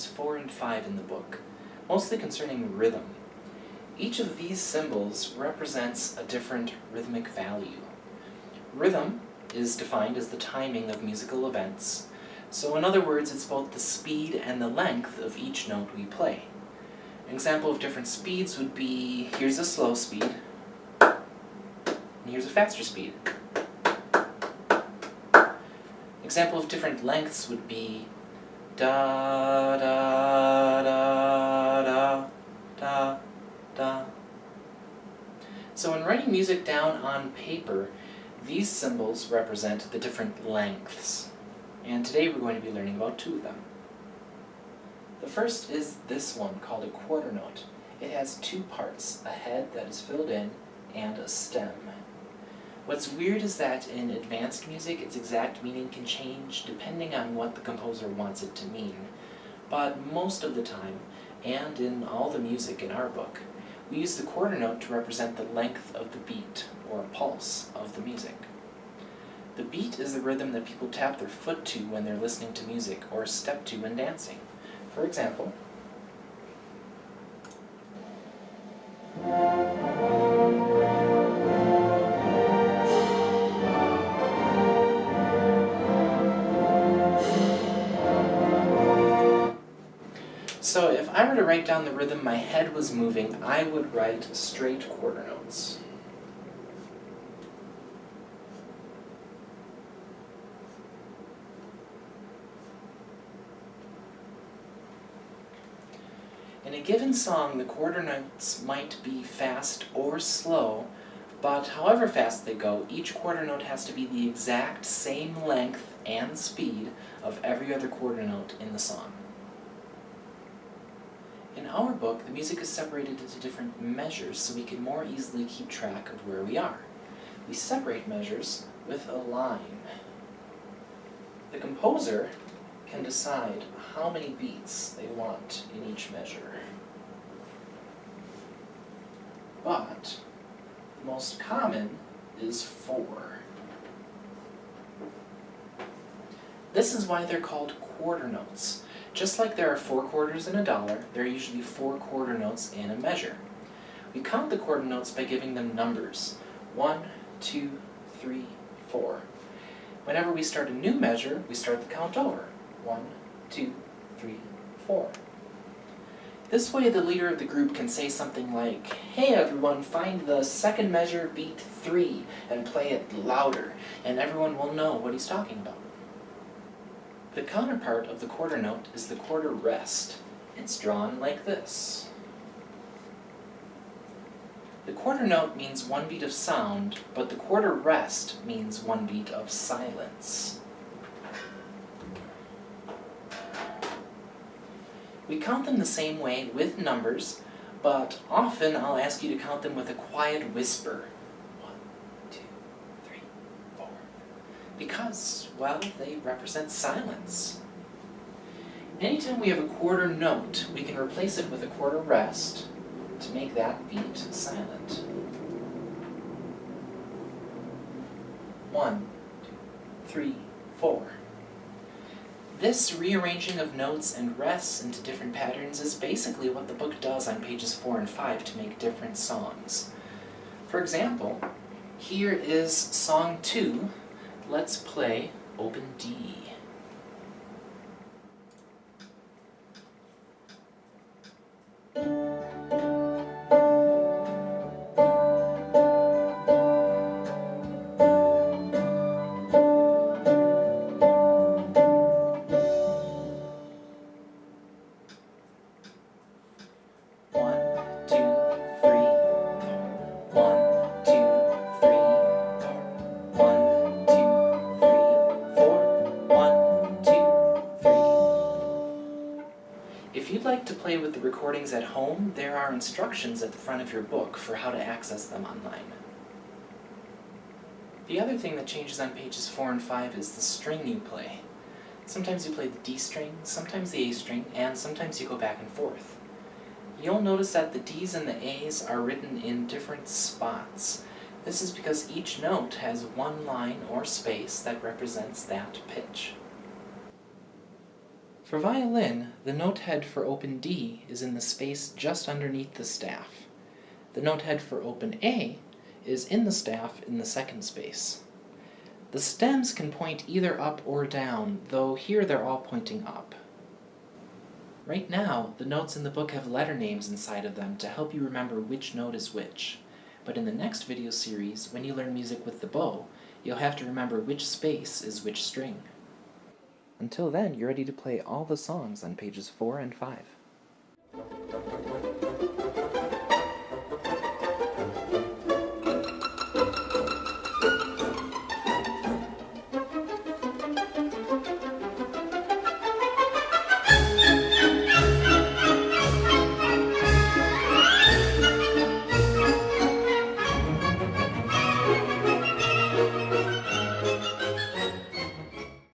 4 and 5 in the book, mostly concerning rhythm. Each of these symbols represents a different rhythmic value. Rhythm is defined as the timing of musical events, so in other words, it's both the speed and the length of each note we play. An example of different speeds would be, here's a slow speed, and here's a faster speed. Example of different lengths would be da da da da da da. So when writing music down on paper, these symbols represent the different lengths. And today we're going to be learning about 2 of them. The first is this one, called a quarter note. It has 2 parts, a head that is filled in and a stem. What's weird is that in advanced music, its exact meaning can change depending on what the composer wants it to mean. But most of the time, and in all the music in our book, we use the quarter note to represent the length of the beat, or pulse, of the music. The beat is the rhythm that people tap their foot to when they're listening to music, or step to when dancing. For example, so if I were to write down the rhythm my head was moving, I would write straight quarter notes. In a given song, the quarter notes might be fast or slow, but however fast they go, each quarter note has to be the exact same length and speed of every other quarter note in the song. In our book, the music is separated into different measures so we can more easily keep track of where we are. We separate measures with a line. The composer can decide how many beats they want in each measure. But the most common is 4. This is why they're called quarter notes. Just like there are 4 quarters in a dollar, there are usually 4 quarter notes in a measure. We count the quarter notes by giving them numbers. 1, 2, 3, 4. Whenever we start a new measure, we start the count over. 1, 2, 3, 4. This way the leader of the group can say something like, "Hey everyone, find the second measure, beat 3, and play it louder," and everyone will know what he's talking about. The counterpart of the quarter note is the quarter rest. It's drawn like this. The quarter note means 1 beat of sound, but the quarter rest means 1 beat of silence. We count them the same way with numbers, but often I'll ask you to count them with a quiet whisper. 1, 2, 3, 4. Because, well, they represent silence. Anytime we have a quarter note, we can replace it with a quarter rest to make that beat silent. 1, 2, 3, 4. This rearranging of notes and rests into different patterns is basically what the book does on pages 4 and 5 to make different songs. For example, here is Song 2. Let's play Open D. If you'd like to play with the recordings at home, there are instructions at the front of your book for how to access them online. The other thing that changes on pages 4 and 5 is the string you play. Sometimes you play the D string, sometimes the A string, and sometimes you go back and forth. You'll notice that the D's and the A's are written in different spots. This is because each note has one line or space that represents that pitch. For violin, the note head for open D is in the space just underneath the staff. The note head for open A is in the staff in the second space. The stems can point either up or down, though here they're all pointing up. Right now, the notes in the book have letter names inside of them to help you remember which note is which. But in the next video series, when you learn music with the bow, you'll have to remember which space is which string. Until then, you're ready to play all the songs on pages 4 and 5.